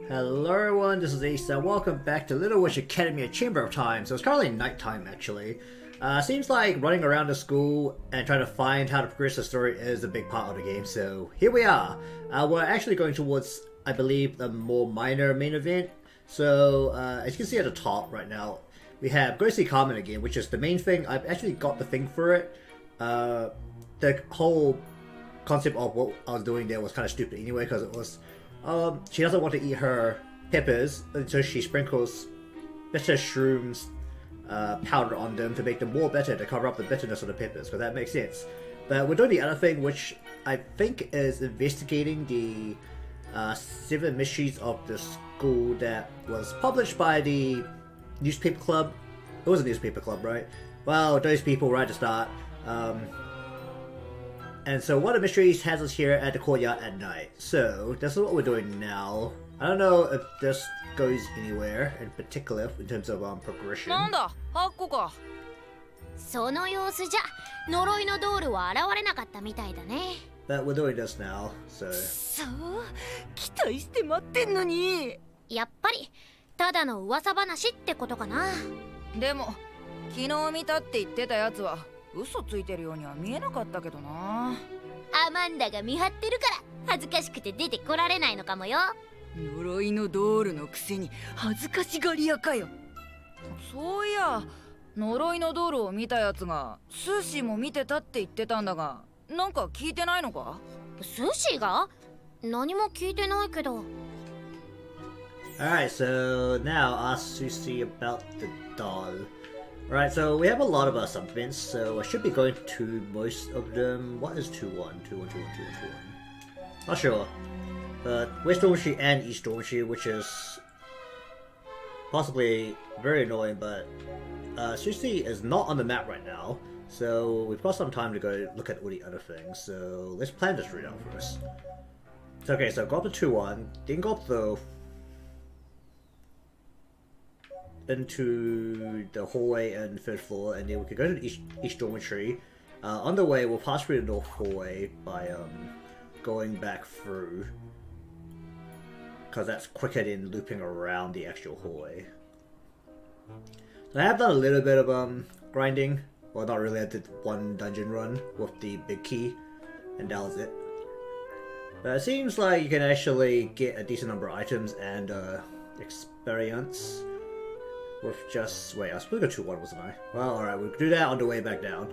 Hello everyone, this is Ace and welcome back to Little Witch Academia Chamber of Time. So it's currently nighttime actually. Seems like running around the school and trying to find how to progress the story is a big part of the game, so here we are. We're actually going towards, I believe, a more minor main event. So as you can see at the top right now, we have Go See Carmen again, which is the main thing. I've actually got the thing for it. The whole concept of what I was doing there was kind of stupid anyway, because it was she doesn't want to eat her peppers, and so she sprinkles bitter shrooms powder on them to make them more bitter, to cover up the bitterness of the peppers, because that makes sense. But we're doing the other thing, which I think is investigating the 7 mysteries of the school that was published by the newspaper club. It was a newspaper club, right? Well, those people right at the start. And so one of the mysteries has us here at the courtyard at night. So this is what we're doing now. I don't know if this goes anywhere in particular in terms of progression. なんだ、ハッコか。その様子じゃ呪いのドールは現れなかったみたいだね。But we're doing this now, so. そう、期待して待ってんのに。やっぱりただの噂話ってことかな。でも昨日見たって言ってたやつは嘘ついてるようには見えなかったけどな。アマンダが見張ってるから恥ずかしくて出てこられないのかもよ。呪いのドールのくせに恥ずかしがり屋かよ。そういや、呪いのドールを見たやつがスーシーも見てたって言ってたんだが、なんか聞いてないのか？スーシーが？何も聞いてないけど。Alright, so now ask Susie about the doll. Alright, so we have a lot of supplements, so I should be going to most of them. What is 2-1? 2-1, 2-1, 2-1, 2-1, 2-1. Not sure. But West Dormitory and East Dormitory, which is possibly very annoying, but Susie is not on the map right now, so we've got some time to go look at all the other things, so let's plan this route out first. So, okay, so go up to 2-1, then go up the into the hallway and 3rd floor, and then we could go to the east dormitory. On the way, we'll pass through the north hallway by going back through, because that's quicker than looping around the actual hallway. So I have done a little bit of grinding. Well, not really. I did one dungeon run with the big key, and that was it. But it seems like you can actually get a decent number of items and experience with just... Wait, I was supposed to go 2-1, wasn't I? Well, alright, we'll do that on the way back down.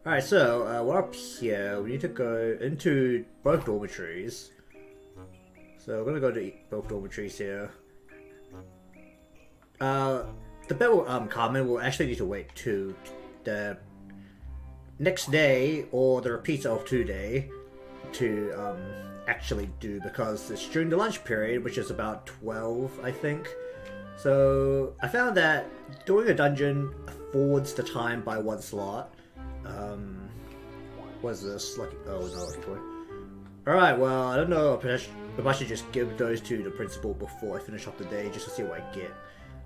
Alright, so, we're up here. We need to go into both dormitories. So, we're gonna go to both dormitories here. The bit with Carmen will actually need to wait to the next day, or the repeat of 2 day, to actually do, because it's during the lunch period, which is about 12, I think. So I found that doing a dungeon affords the time by 1 slot. What is this? Lucky? Oh no, lucky toy. Alright, well, I don't know if I should just give those to the principal before I finish off the day, just to see what I get.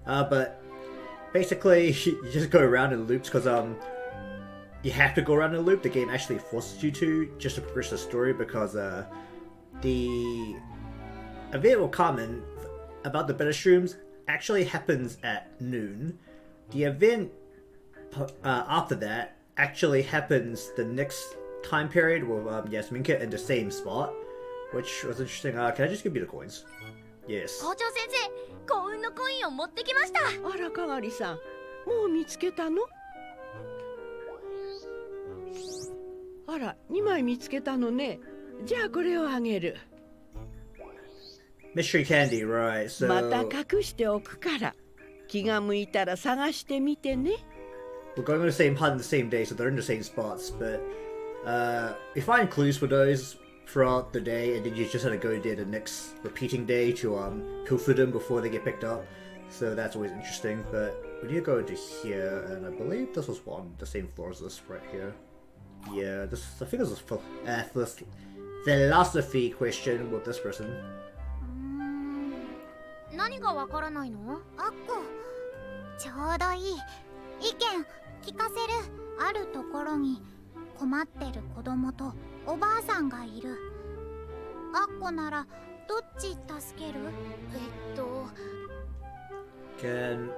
But basically, you just go around in loops, because you have to go around in a loop. The game actually forces you to, just to progress the story, because the event will come about the bitter shrooms actually happens at noon. The event after that actually happens the next time period with Yasminka in the same spot, which was interesting. Can I just give you the coins? Yes. 校長先生、幸運のコインを持ってきました。あら、かがりさん、もう見つけたの？あら、2枚見つけたのね。じゃあこれをあげる。Mystery candy, right? So また隠しておくから、気が向いたら探してみてね。 we're going on the same hunt on the same day, so they're in the same spots. But we find clues for those throughout the day, and then you just have to go there the next repeating day to pilfer them before they get picked up. So that's always interesting. But we need to go into here, and I believe this was one the same floor as this right here. Yeah, this I think this was philosophy question with this person. 何がわからないの？あっこ、ちょうどいい。意見聞かせる。あるところに困ってる子供とおばあさんがいる。あっこならどっち助ける？Can...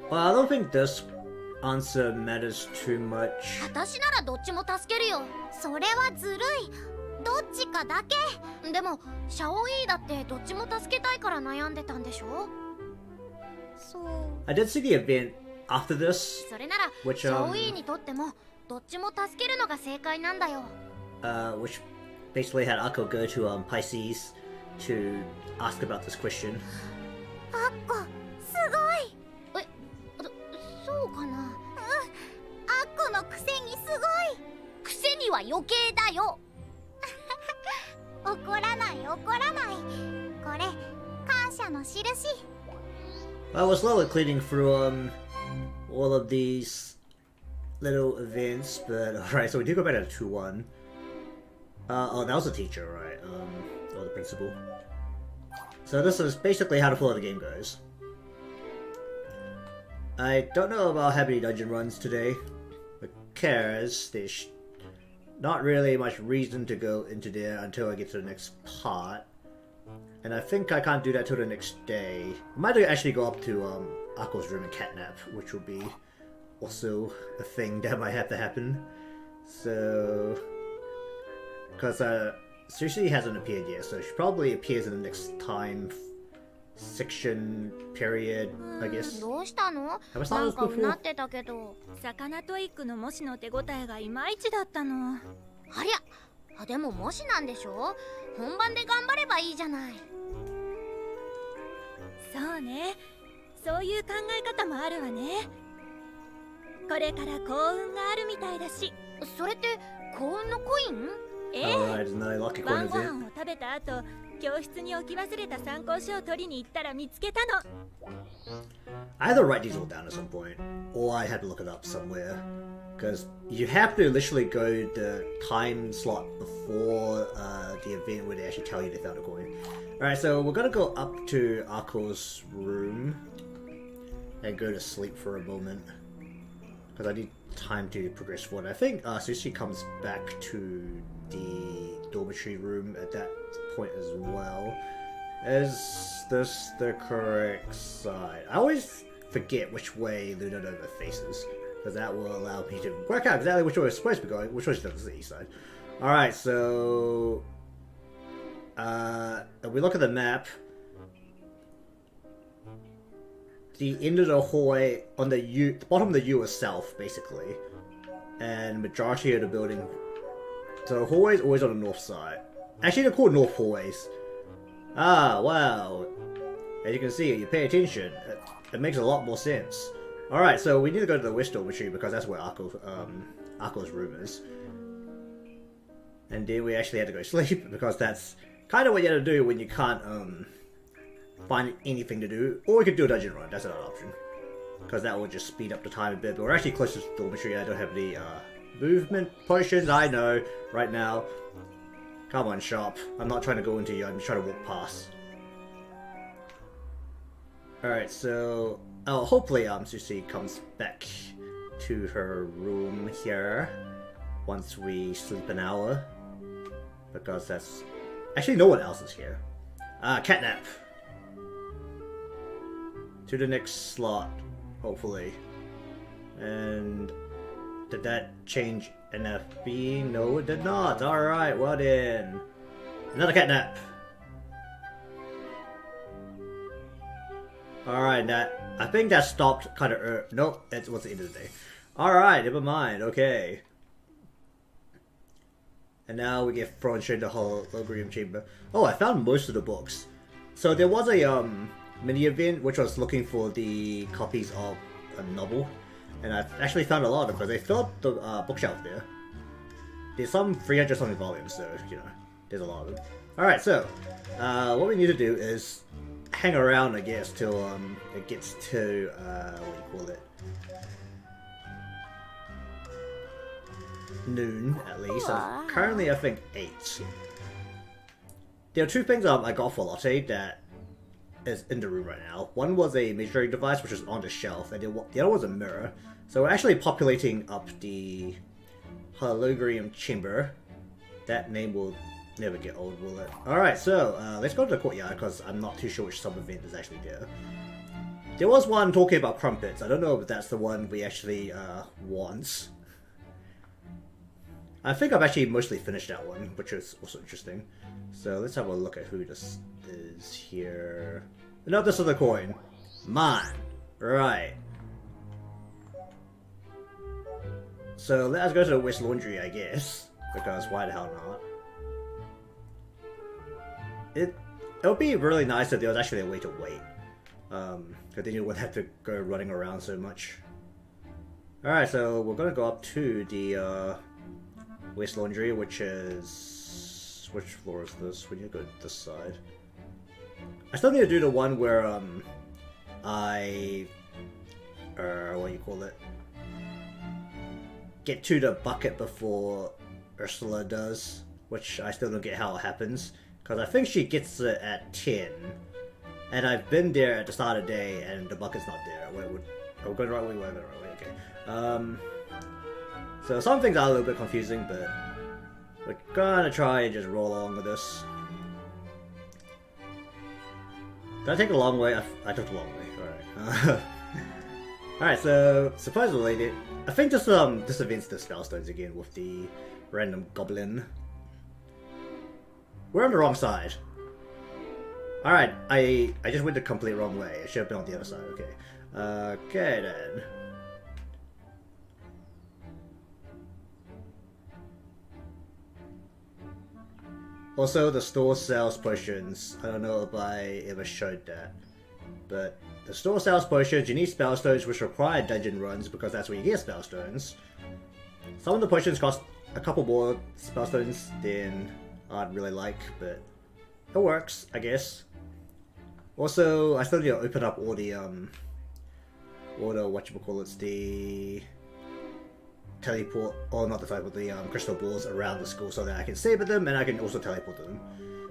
Well, I don't think this answer matters too much. 私ならどっちも助けるよ。それはずるい。どっちかだけ。でもシャオイーだってどっちも助けたいから悩んでたんでしょ？そう。I did see the event after this, それなら which, シャオイーにとってもどっちも助けるのが正解なんだよ。which basically had Akko go to Pisces to ask about this question. アッコ、すごい。そうかな。うん。アッコのくせにすごい。くせには余計だよ。怒らない怒らない。これ感謝の印。I was slowly cleaning through all of these little events, but alright, so we do go back to 2-1. Oh, that was the teacher, right? Or the principal. So this is basically how the flow of the game goes. I don't know about how many dungeon runs today, because there's not really much reason to go into there until I get to the next part. And I think I can't do that till the next day. I might actually go up to Akko's room and catnap, which will be also a thing that might have to happen. So... Because Sushi hasn't appeared yet, so she probably appears in the next time section period, I guess. どうしたの？ Have I started なん this かうな before? ってたけど。魚トイックの模試の手応えがいまいちだったの。ありゃ。でも模試なんでしょ？本番で頑張ればいいじゃない。そうね、そういう考え方もあるわね。これから幸運があるみたいだし。それって幸運のコイン？ええ、 Alright, isn't that a lucky 晩 coin ご event? 飯を食べた後、教室に置き忘れた参考書を取りに行ったら見つけたの。I had to write these all down at some point, or I had to look it up somewhere. Because you have to literally go the time slot before the event where they actually tell you they found a coin. Alright, so we're gonna go up to Akko's room and go to sleep for a moment. Because I need time to progress forward. I think Sushi comes back to the dormitory room at that point as well. Is this the correct side? I always forget which way Luna Nova faces, because that will allow me to work out exactly which way we're supposed to be going, which way is the east side. Alright, so... if we look at the map, the end of the hallway on the U, the bottom of the U is south, basically, and majority of the building. So the hallway is always on the north side. Actually, they're called north hallways. Ah, wow. As you can see, you pay attention. It makes a lot more sense. Alright, so we need to go to the west dormitory because that's where Akko's room is. And then we actually had to go sleep because that's kind of what you have to do when you can't find anything to do. Or we could do a dungeon run, that's another option. Because that will just speed up the time a bit. But we're actually close to the dormitory. I don't have any movement potions, I know, right now. Come on, shop. I'm not trying to go into you, I'm just trying to walk past. Alright, so... Oh, hopefully Sushi comes back to her room here once we sleep an hour. Because that's... Actually, no one else is here. Catnap. To the next slot, hopefully. And... Did that change NFB? No, it did not. Alright, well then. Another catnap. Alright, I think that stopped kind of... Nope, it was the end of the day. Alright, never mind, okay. And now we get thrown straight to the hologram chamber. Oh, I found most of the books. So there was a mini event which was looking for the copies of a novel. And I actually found a lot of them because they filled up the bookshelf there. There's some 300 something volumes, so, you know, there's a lot of them. Alright, so, what we need to do is hang around, I guess, till it gets to, what do you call it? Noon, at least. Currently, I think 8. There are two things I got for Lotte that is in the room right now. One was a measuring device, which is on the shelf, and the other was a mirror. So we're actually populating up the hologram chamber. That name will Never get old, will it? Alright, so let's go to the courtyard because I'm not too sure which sub-event is actually there. There was one talking about crumpets. I don't know if that's the one we actually want. I think I've actually mostly finished that one, which is also interesting. So let's have a look at who this is here. No, this other coin. Mine. Right. So let's go to the West Laundry, I guess. Because why the hell not? It would be really nice if there was actually a way to wait. Because then you wouldn't have to go running around so much. Alright, so we're gonna go up to the West Laundry, which is... which floor is this? We need to go this side. I still need to do the one where what do you call it? Get to the bucket before Ursula does, which I still don't get how it happens. Because I think she gets it at 10. And I've been there at the start of the day and the bucket's not there. Wait, are we going the right way? We're going the right way, okay. So some things are a little bit confusing, but we're gonna try and just roll along with this. Did I take the long way? I took the long way, alright. Alright, so supposedly, I think this event's the Spellstones again with the random goblin. We're on the wrong side. Alright, I just went the complete wrong way. It should have been on the other side, okay. Okay then. Also, the store sells potions. I don't know if I ever showed that. But the store sells potions, you need spellstones which require dungeon runs because that's where you get spellstones. Some of the potions cost a couple more spellstones than I'd really like, but it works, I guess. Also, I still need to open up all the whatchamacallits, the teleport, or not the teleport, the crystal balls around the school so that I can save them and I can also teleport them.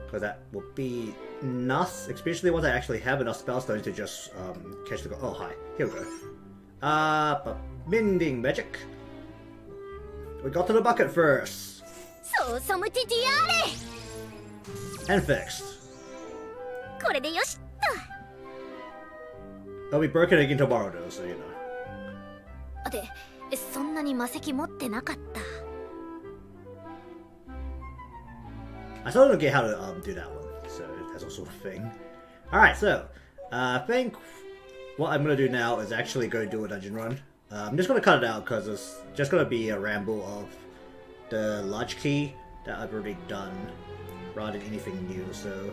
Because that would be nice, especially once I actually have enough spellstones to just catch the oh, hi. Here we go. Mending magic. We got to the bucket first. And fixed. It'll be broken again tomorrow though, so you know. で、そんなに魔石持ってなかった。 I still don't get how to do that one, so that's also a thing. Alright, so, I think what I'm going to do now is actually go do a dungeon run. I'm just going to cut it out because it's just going to be a ramble of the large key that I've already done rather than anything new, so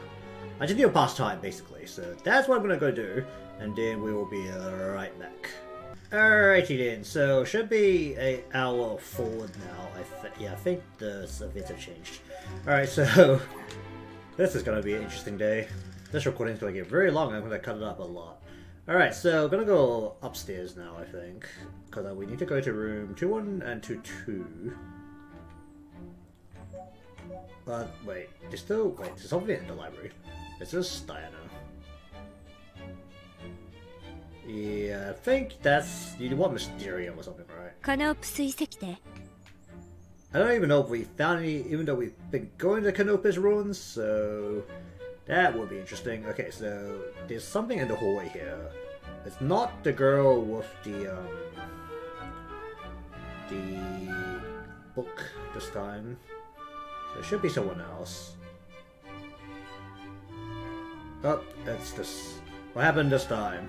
I just need a pass time basically, so that's what I'm going to go do, and then we will be right back. Alrighty then, so should be an hour forward now. I think the events have changed. Alright, so this is gonna be an interesting day. This recording is gonna get very long. I'm gonna cut it up a lot. Alright, so I'm gonna go upstairs now, I think, because we need to go to room 21 and 22. Wait, there's something in the library. Is this Diana? Yeah, I think that's... you want Mysterium or something, right? カナオプス遺跡で I don't even know if we found any, even though we've been going to Canopus ruins, so that would be interesting. Okay, so there's something in the hallway here. It's not the girl with the book this time. So it should be someone else. Oh, that's this. What happened this time?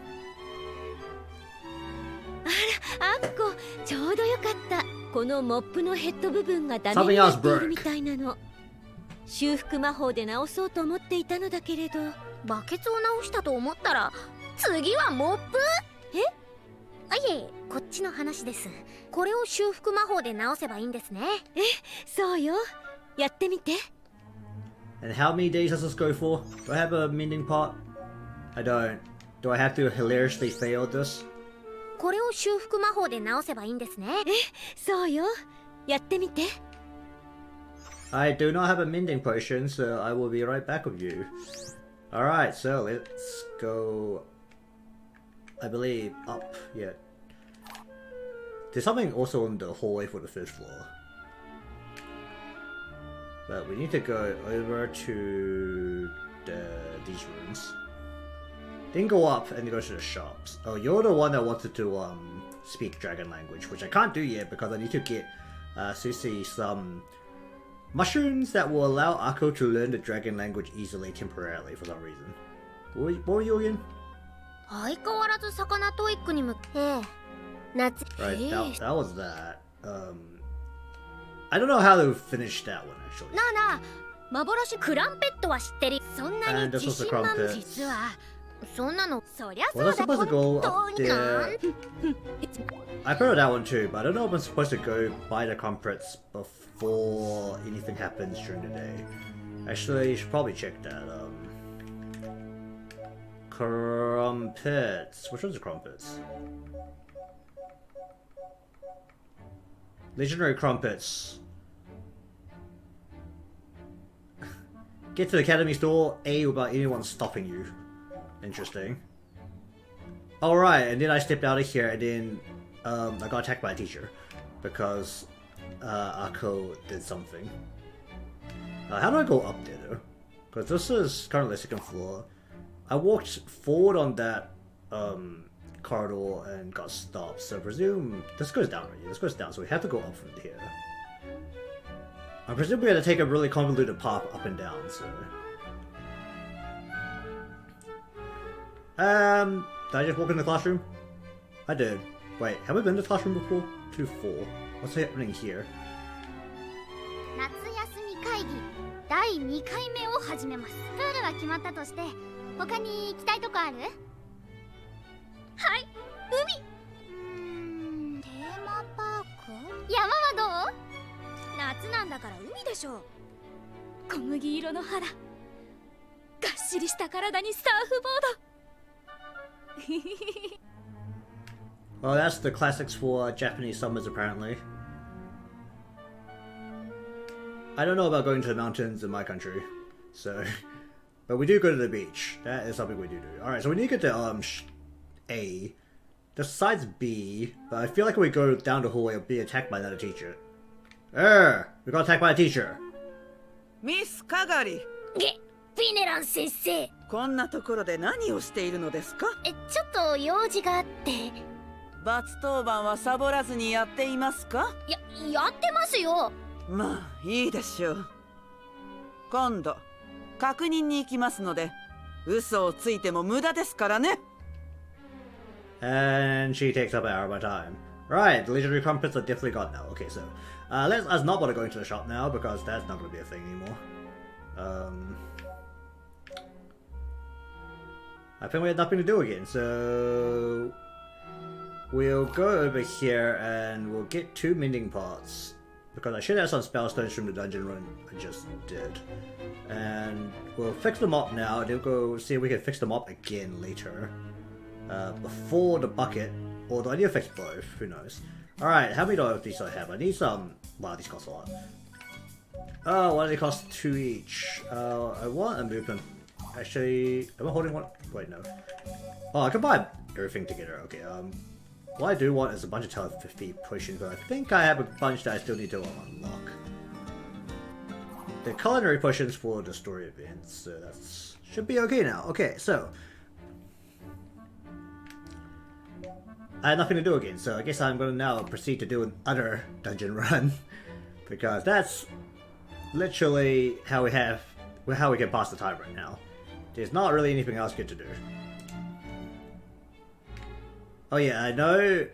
あんこちょうどよかった。このモップのヘッド部分がダメ Something にな else っている broke. みたいなの。修復魔法で直そうと思っていたのだけれど。バケツを直したと思ったら次はモップ？え？あ、いえ、こっちの話です。これを修復魔法で直せばいいんですね。そうよ。やってみて。 And how many days does this go for? Do I have a mending part? I don't. Do I have to hilariously fail this? これを修復魔法で直せばいいんですね。そうよ。やってみて。 I do not have a mending potion, so I will be right back with you. Alright, so let's go... I believe up, yeah. There's something also in the hallway for the first floor. But we need to go over to these rooms. Then go up and go to the shops. Oh, you're the one that wanted to speak dragon language, which I can't do yet because I need to get Susie some mushrooms that will allow Akko to learn the dragon language easily temporarily for some reason. What were you again? 相変わらず魚トイックに向け夏 Right, that was that. I don't know how to finish that one actually. なあなあ幻クランペットは知ってるそんなに And this 自 was the 信満々 crumpets. 実はそんなのそりゃそ Was う I だ supposed to go 本 up 当になん there? I've heard of that one too, but I don't know if I'm supposed to go buy the crumpets before anything happens during the day. Actually, you should probably check that. Crumpets. Which one's the crumpets? Legendary crumpets. Get to the academy store A without anyone stopping you. Interesting. Alright, and then I stepped out of here and then I got attacked by a teacher because Akko did something. How do I go up there though? Because this is currently the second floor. I walked forward on that corridor and got stopped, so I presume this goes down right here. This goes down, so we have to go up from here. I presume we had to take a really convoluted path up and down, so... did I just walk in the classroom? I did. Wait, have we been to the classroom before? 2-4. What's happening here? 夏休み会議第2回目を始めます。プールは決まったとして他に行きたいとこある？はい海テーマパーク山はどう？夏なんだから海でしょ。小麦色の肌がっしりした体にサーフボード Well, that's the classics for Japanese summers, apparently. I don't know about going to the mountains in my country, so... But we do go to the beach. That is something we do. Alright, so we need to get to, A. The side's B, but I feel like if we go down the hallway, we'll be attacked by another teacher. We got attacked by a teacher. ミスカガリ、げピネラン先生こんなところで何をしているのですか？ちょっと用事があって罰当番はサボらずにやっていますか？やってますよ。まあいいでしょう。今度確認に行きますので、嘘をついても無駄ですからね。And she takes up an hour of my time. Right, the legendary crumpets are definitely gone now. Okay, so let's not bother going to the shop now because that's not going to be a thing anymore. I think we have nothing to do again, so we'll go over here and we'll get 2 mending pots because I should have some spell stones from the dungeon run I just did, and we'll fix them up now. And we'll go see if we can fix them up again later. Before the bucket, or do I need to fix both? Who knows? Alright, how many of these do I have? I need some... Wow, these cost a lot. Oh, why do they cost 2 each? I want a movement. Actually, am I holding one? Wait, no. Oh, I can buy everything together. Okay, what I do want is a bunch of telepathy potions, but I think I have a bunch that I still need to unlock. The culinary potions for the story events, so that's... should be okay now. Okay, so... I had nothing to do again, so I guess I'm going to now proceed to do another dungeon run. Because that's literally how we can pass the time right now. There's not really anything else good to do. Oh yeah, I know...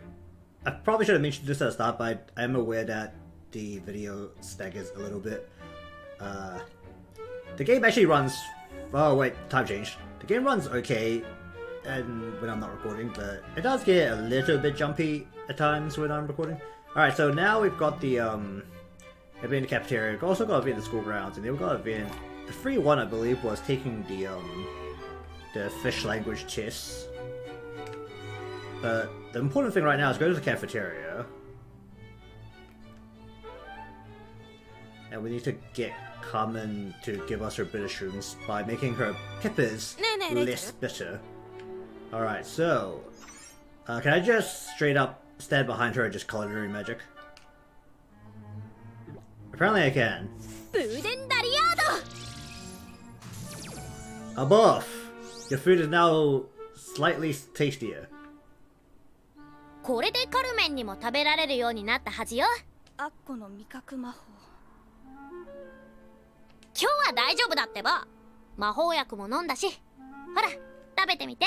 I probably should have mentioned this at the start, but I am aware that the video staggers a little bit. The game actually runs... Oh wait, time changed. The game runs okay and when I'm not recording, but it does get a little bit jumpy at times when I'm recording. Alright, so now we've got the event in the cafeteria, we've also got an event in the school grounds, and then we've got an event... The free one, I believe, was taking the fish language tests. But the important thing right now is go to the cafeteria. And we need to get Carmen to give us her bitter shrooms by making her peppers less bitter. Alright, so... can I just straight up stand behind her and just culinary magic? Apparently I can. ブーデンダリアー A buff! Your food is now slightly tastier. これでカルメンにも食べられるようになったはずよ。ド。アッコの味覚魔法。今日は大丈夫だってば。魔法薬も飲んだし。ほら、食べてみて。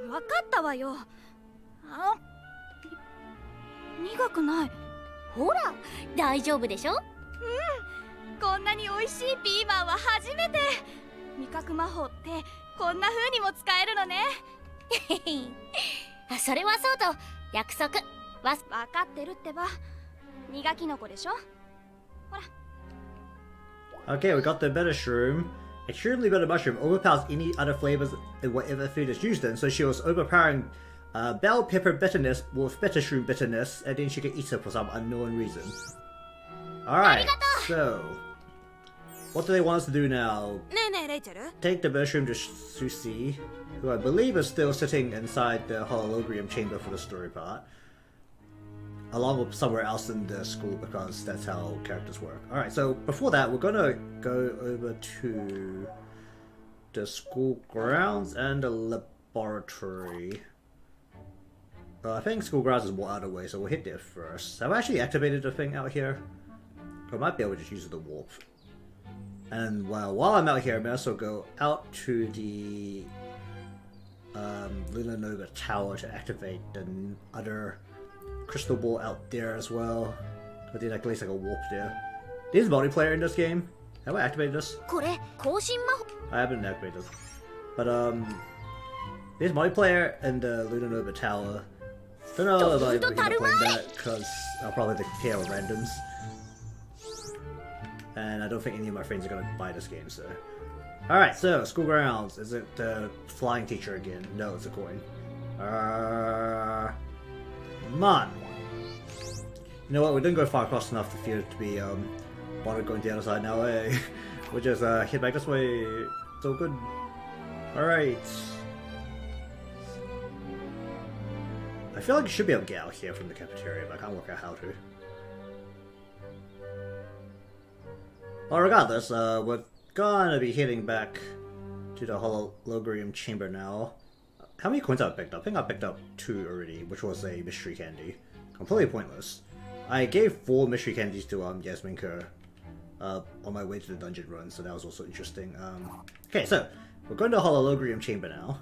わかったわよ。苦くない。ほら、大丈夫でしょ。こんなに美味しいピーマンは初めて。味覚魔法ってこんな風にも使えるのね。それはそうと、約束。わかってるってば。苦キノコでしょ。ほら。 Okay, we got the better shroom. Extremely better mushroom overpowers any other flavors in whatever food is used in, so she was overpowering bell pepper bitterness with bitter shroom bitterness, and then she could eat it for some unknown reason. Alright, so what do they want us to do now? ねえねえレイチェル。 Take the mushroom to Susie, who I believe is still sitting inside the hologrium chamber for the story part, along with somewhere else in the school, because that's how characters work. Alright, so before that, we're gonna go over to the school grounds and the laboratory. I think school grounds is more out of the way, so we'll hit there first. Have I actually activated the thing out here? I might be able to just use the warp. And while I'm out here, I may also go out to the Luna Nova Tower to activate the other crystal ball out there as well. I think that plays like a warp there. There's multiplayer in this game. Have I activated this? これ、更新魔法。 I haven't activated this. But there's multiplayer in the Luna Nova Tower. Don't know if I'll end up playing that because I'll probably have to pair with randoms. And I don't think any of my friends are gonna buy this game, so. Alright, so, school grounds. Is it the flying teacher again? No, it's a coin. Man. You know what, we didn't go far across enough to feel it to be, bothered going to the other side now, eh? We'll just, head back this way. It's all good. Alright. I feel like you should be able to get out here from the cafeteria, but I can't work out how to. Well, regardless, we're gonna be heading back to the hologrium chamber now. How many coins have I picked up? I think I picked up 2 already, which was a mystery candy. Completely pointless. I gave 4 mystery candies to Yasmin Kerr on my way to the dungeon run, so that was also interesting. Okay, so we're going to the hologrium chamber now.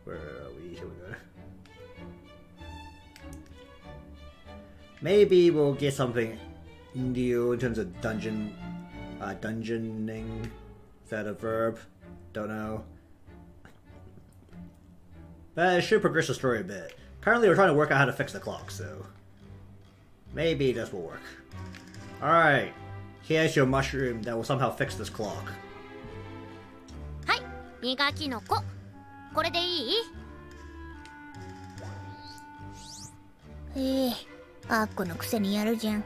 Where are we? Here we go. Maybe we'll get something new in terms of dungeoning. Is that a verb? Don't know. But it should progress the story a bit. Currently we're trying to work out how to fix the clock, so maybe this will work. Alright, here's your mushroom that will somehow fix this clock. はい、苦キノコ。これでいい？あっこのくせにやるじゃん。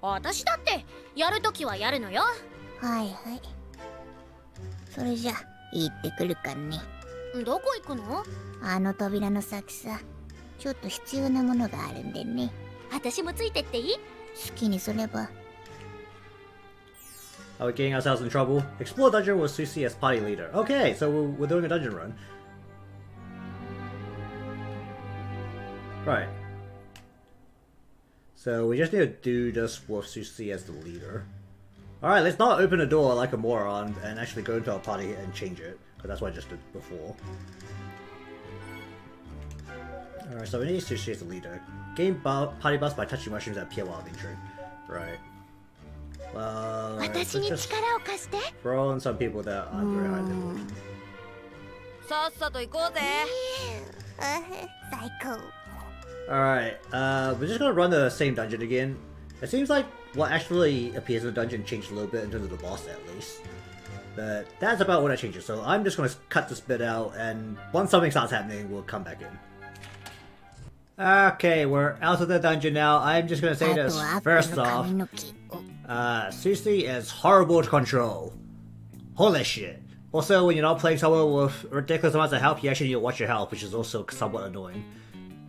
私だってやるときはやるのよ。はいはい。それじゃ行ってくるかね。どこ行くの？あの扉の先さ。ちょっと必要なものがあるんでね。私もついてっていい？好きにすれば。Are we getting ourselves in trouble? Explore dungeon with Susie as party leader. Okay, so we're doing a dungeon run. Right. So we just need to do this with Susie as the leader. Alright, let's not open the door like a moron and actually go into our party and change it. Because that's what I just did before. Alright, so we need Susie as the leader. Gain party bus by touching mushrooms that appear while entering. Right. Well, let's 私に just 力を貸して。 throw in some people that aren't very high level. さっさと行こうぜ。最高。 Alright, we're just gonna run the same dungeon again. It seems like what actually appears in the dungeon changed a little bit in terms of the boss at least. But that's about what I changed it, so I'm just gonna cut this bit out, and once something starts happening, we'll come back in. Okay, we're out of the dungeon now. I'm just gonna say this. First off, Susie is horrible to control. Holy shit. Also, when you're not playing someone with ridiculous amounts of health, you actually need to watch your health, which is also somewhat annoying.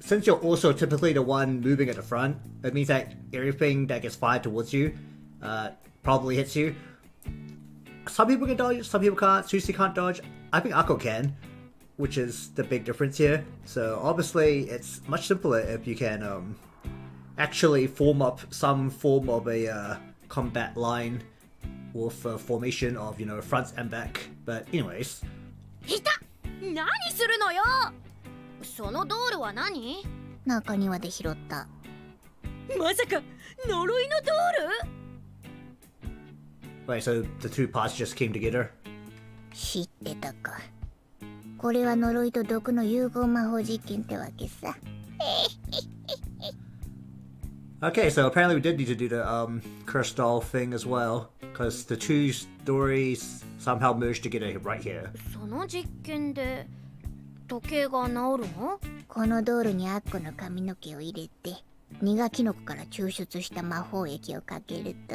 since you're also typically the one moving at the front, it means that everything that gets fired towards you probably hits you. Some people can dodge, some people can't. Susie can't dodge. I think Akko can, which is the big difference here. So obviously it's much simpler if you can actually form up some form of a combat line with a formation of, you know, front and back. But anyways. いた。何するのよ。そのドールは何？中庭で拾った。まさか呪いのドール？ Wait, so the two parts just came together? 知ってたか。これは呪いと毒の融合魔法実験ってわけさ。Okay, so apparently we did need to do the cursed doll thing as well, because the two stories somehow merged together right here. その実験で時計が治るの？このドールにアッコの髪の毛を入れて苦キノコから抽出した魔法液をかけると、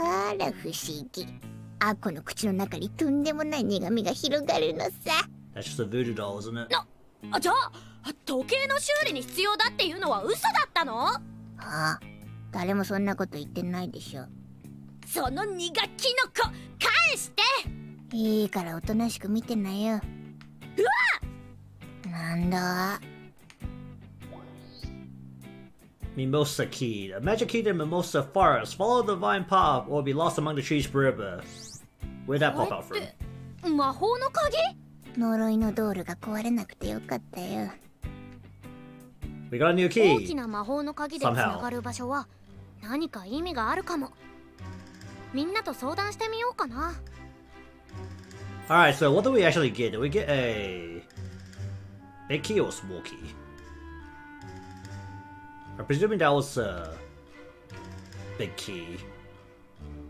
あら不思議、アッコの口の中にとんでもない苦味が広がるのさ。 That's just a voodoo doll, isn't it? じゃあ時計の修理に必要だっていうのは嘘だったの？はあ、誰もそんなこと言ってないでしょ。その苦キノコ返して。いいからおとなしく見てなよ。うわ！なんだ。 Mimosa Key. A magic key to Mimosa Forest. Follow the vine path or be lost among the trees forever. Where'd that pop out from? 魔法の鍵？呪いのドールが壊れなくてよかったよ。We got a new 大き key. な魔法の鍵でつながる場所は何か意味があるかも。みんなと相談してみようかな。Alright, so what do we actually get? Did we get a big key or a small key? I'm presuming that was a big key.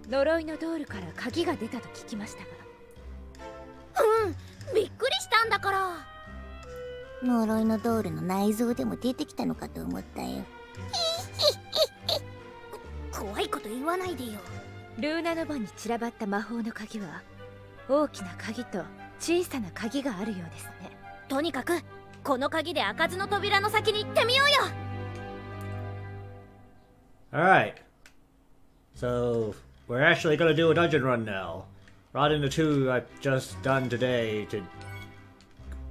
呪いのドールから鍵が出たと聞きましたが。びっくりしたんだから。呪いのドールの内臓でも出てきたのかと思ったよ。怖いこと言わないでよ。ルーナの場に散らばった魔法の鍵は大きな鍵と小さな鍵があるようですね。とにかくこの鍵で開かずの扉の先に行ってみようよ。 Alright. So, we're actually gonna do a dungeon run now. Rather than the two I've just done today to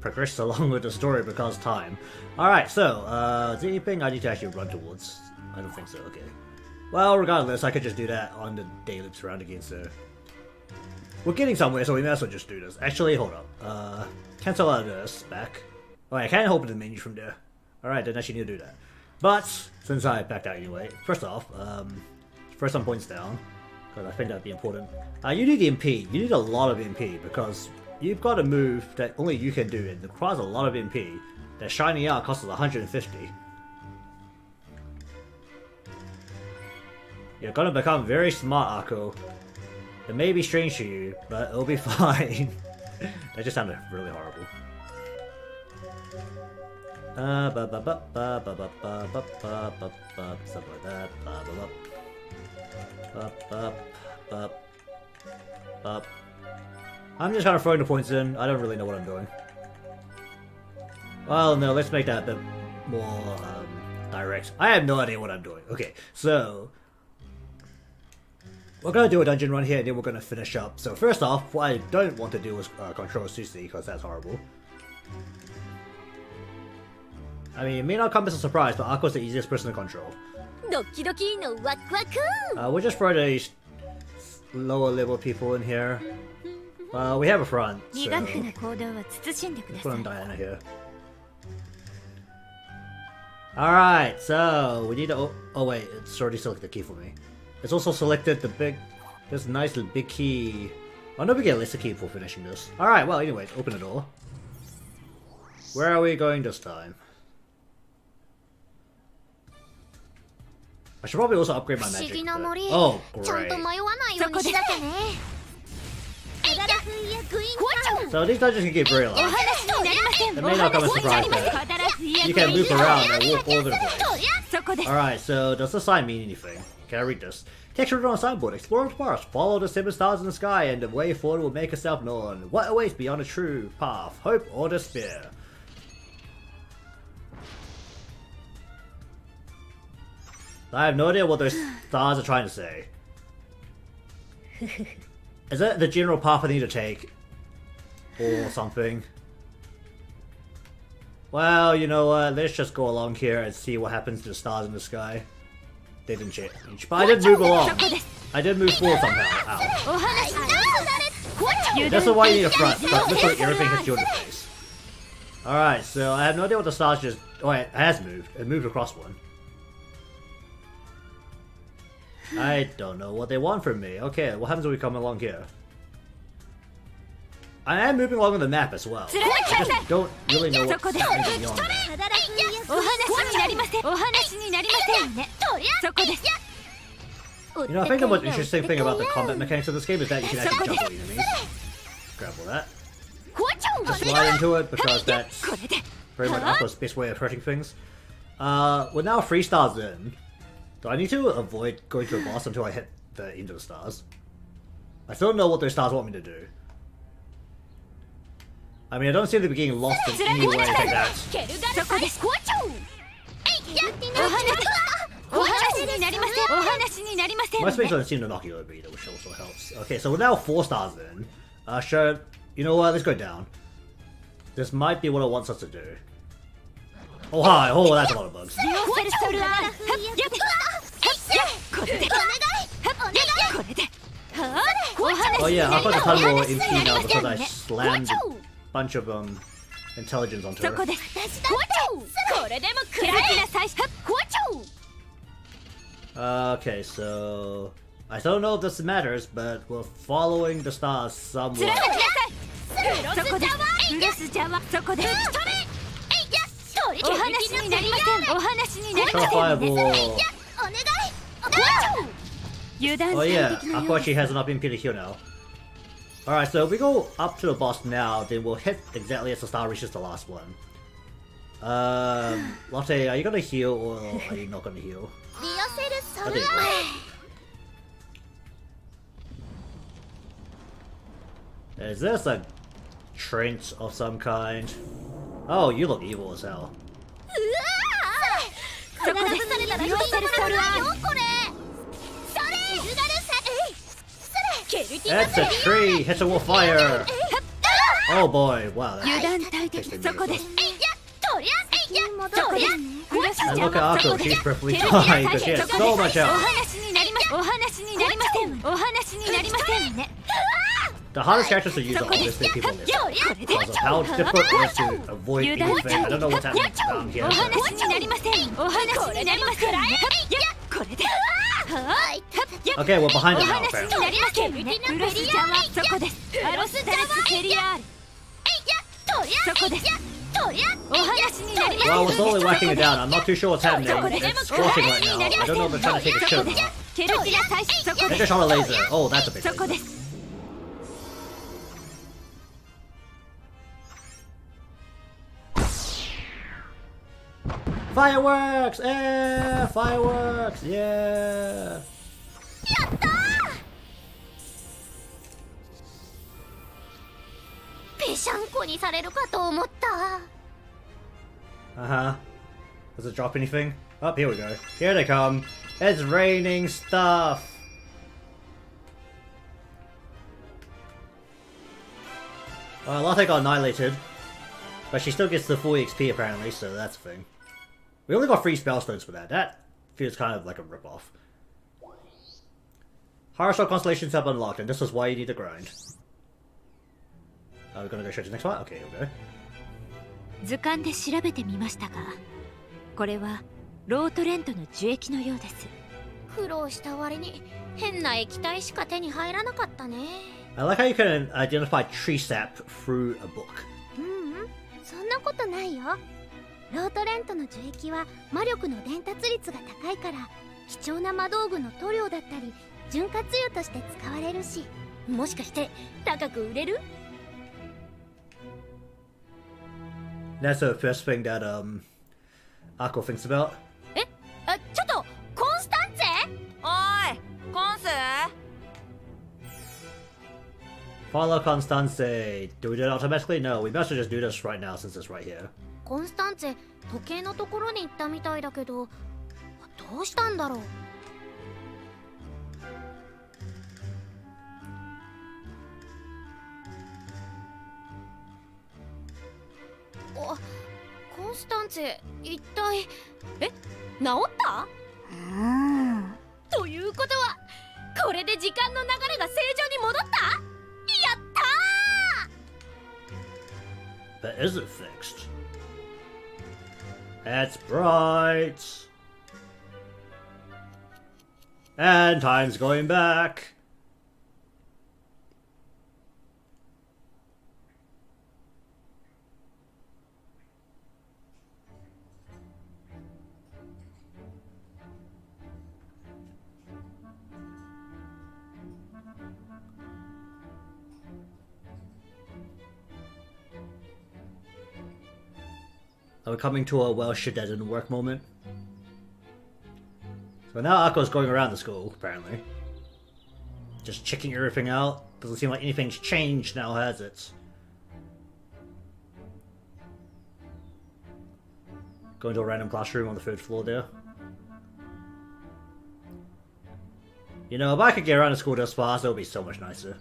progress along with the story because time. Alright, so, is there anything I need to actually run towards? I don't think so, okay. Well, regardless, I could just do that on the day loops around again, so... We're getting somewhere, so we may as well just do this. Actually, hold up. Cancel out of this, back. Oh, I can't open the menu from there. Alright, then I actually need to do that. But, since I backed out anyway, first off, first some points down, because I think that'd be important. You need MP. You need a lot of MP, because you've got a move that only you can do, and it requires a lot of MP. That Shining Out costs us 150. You're gonna become very smart, Akko. It may be strange to you, but it'll be fine. That just sounded really horrible. Something like that. I'm just kind of throwing the points in. I don't really know what I'm doing. Well, no, let's make that a bit more direct. I have no idea what I'm doing. Okay, so we're gonna do a dungeon run here, and then we're gonna finish up. So first off, what I don't want to do is control Susie, because that's horrible. I mean, it may not come as a surprise, but Akko's the easiest person to control. ドキドキのワクワク。 We'll just throw the lower level people in here. We have a front, so 苦くな行動は慎んでくだ put さ on い。 Diana here. Alright, so we need to... Oh wait, it's already selected the key for me. It's also selected the big... This nice little big key. Oh no, we get a lesser key for finishing this. Alright, well anyways, open the door. Where are we going this time? I should probably also upgrade my 不思 magic. 議な but- 森。 Oh, ちゃんと great. 迷わないようにしなきゃね。えいや、グイーン。 So these dungeons can get very お long. 話になりません。 It may not come as a surprise that you can move around and walk all over the place. そこです。 Alright, so does the sign mean anything? Can I read this? Text written on a signboard. Explore the forest. Follow the 7 stars in the sky and the way forward will make itself known. What awaits beyond the true path? Hope or despair? I have no idea what those stars are trying to say. Is that the general path I need to take? Or something? Well, you know what? Let's just go along here and see what happens to the stars in the sky. They didn't change. But I did move along. I did move forward somehow. Ow. This is why you need a front. Because literally everything hits you in the face. Alright, so I have no idea what the stars just... Oh, it has moved. It moved across one. I don't know what they want from me. Okay, what happens when we come along here? I am moving along on the map as well. I just don't really know what's happening beyond that. You know, I think the most interesting thing about the combat mechanics of this game is that you can actually juggle enemies. Grab all that. Just slide into it because that's very much Aqua's best way of hurting things. We're now 3 stars in. Do I need to avoid going to a boss until I hit the end of the stars? I still don't know what those stars want me to do. I mean, I don't seem to be getting lost in any way like that. My space doesn't seem to knock you over either, which also helps. Okay, so we're now 4 stars in. Sure, you know what, let's go down. This might be what it wants us to do. Oh hi, oh that's a lot of bugs. Oh yeah, I've got a ton more MP now because I slammed a bunch of intelligence onto her. Okay, so I don't know if this matters, but we're following the stars somewhere. Fireball. Oh yeah, Aqua actually has enough MP to heal now. Alright, so if we go up to the boss now, then we'll hit exactly as the star reaches the last one. Lotte, are you gonna heal or are you not gonna heal? I think so. Is this a trench of some kind? Oh, you look evil as hell. That's a tree! Hits it with fire! Oh boy, wow, that takes me minutes. And look at Akko, she's perfectly fine because she has so much health. The hardest characters to use are obviously people in this because of how difficult it is to avoid being fake. I don't know what's happening down here. Okay, we're behind it now, apparently. Well, we're slowly whacking it down. I'm not too sure what's happening. It's scorching right now. I don't know if they're trying to take a shit or not. They just shot a laser. Oh, that's a big laser. Fireworks! Eh, fireworks! Yeah! Uh-huh. Does it drop anything? Oh, here we go. Here they come. It's raining stuff! Lotte got annihilated. But she still gets the full XP apparently, so that's a thing. We only got 3 spell stones for that. That feels kind of like a rip-off. Horror constellations have unlocked, and this is why you need to grind. Are we gonna go straight to the next one? Okay, here we go. 図鑑で調べてみましたが、これはロートレントの樹液のようです。苦労した割に変な液体しか手に入らなかったね。I like how you can identify tree sap through a book. そんなことないよ。ロートレントの樹液は魔力の伝達率が高いから貴重な魔道具の塗料だったり潤滑油として使われるし、もしかして高く売れる？ That's the first thing that Akko thinks about. ちょっとコンスタンツェ？おいコンス Follow Constance. Do we do it automatically? No, we best just do this right now since it's right here. コンスタンツェ時計のところに行ったみたいだけど、どどうしたんだろう。コンスタンツェ、一体治ったということは、これで時間の流れが正常に戻った。やったー。 But is it fixed? That's bright. And time's going back. Are we coming to a well shit that didn't work moment? So now Akko's going around the school, apparently. Just checking everything out. Doesn't seem like anything's changed now, has it? Going to a random classroom on the 3rd floor there. You know, if I could get around the school this fast, it would be so much nicer.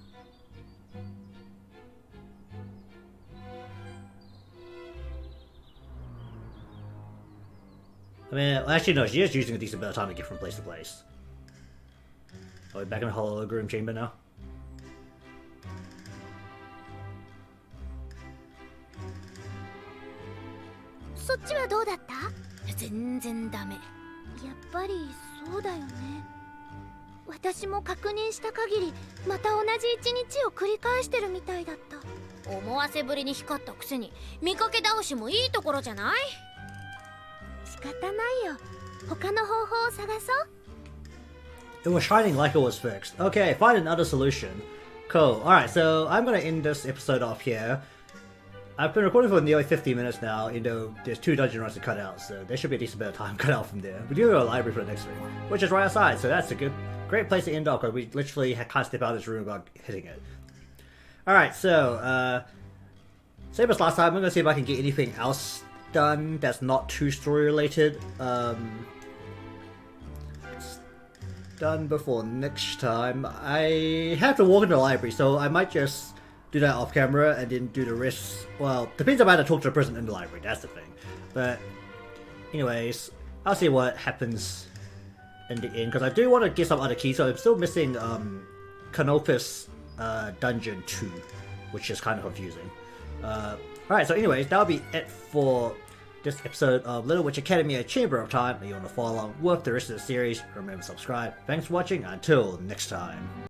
I mean, actually no, she is using a decent bit of time to get from place to place. Are we back in the hologram chamber now? そっちはどうだった？全然ダメ。やっぱりそうだよね。私も確認した限り、また同じ一日を繰り返してるみたいだった。思わせぶりに光ったくせに、見かけ倒しもいいところじゃない？仕方ないよ。他の方法を探そう。 It was shining like it was fixed. Okay, find another solution. Cool. Alright, so I'm gonna end this episode off here. I've been recording for nearly 50 minutes now, you know, there's 2 dungeon runs to cut out, so there should be a decent bit of time cut out from there. We do have a library for the next one, which is right outside, so that's a great place to end off, because we literally can't step out of this room without hitting it. Alright, so, same as last time, I'm gonna see if I can get anything else done that's not too story related. Done before next time. I have to walk into the library, so I might just do that off camera and then do the rest. Well, depends if I have to talk to the person in the library, that's the thing. But anyways, I'll see what happens in the end, because I do want to get some other keys, so I'm still missing Canopus Dungeon 2, which is kind of confusing. Alright, so anyways, that'll be it for this episode of Little Witch Academia Chamber of Time. If you want to follow along with the rest of the series, remember to subscribe. Thanks for watching, until next time.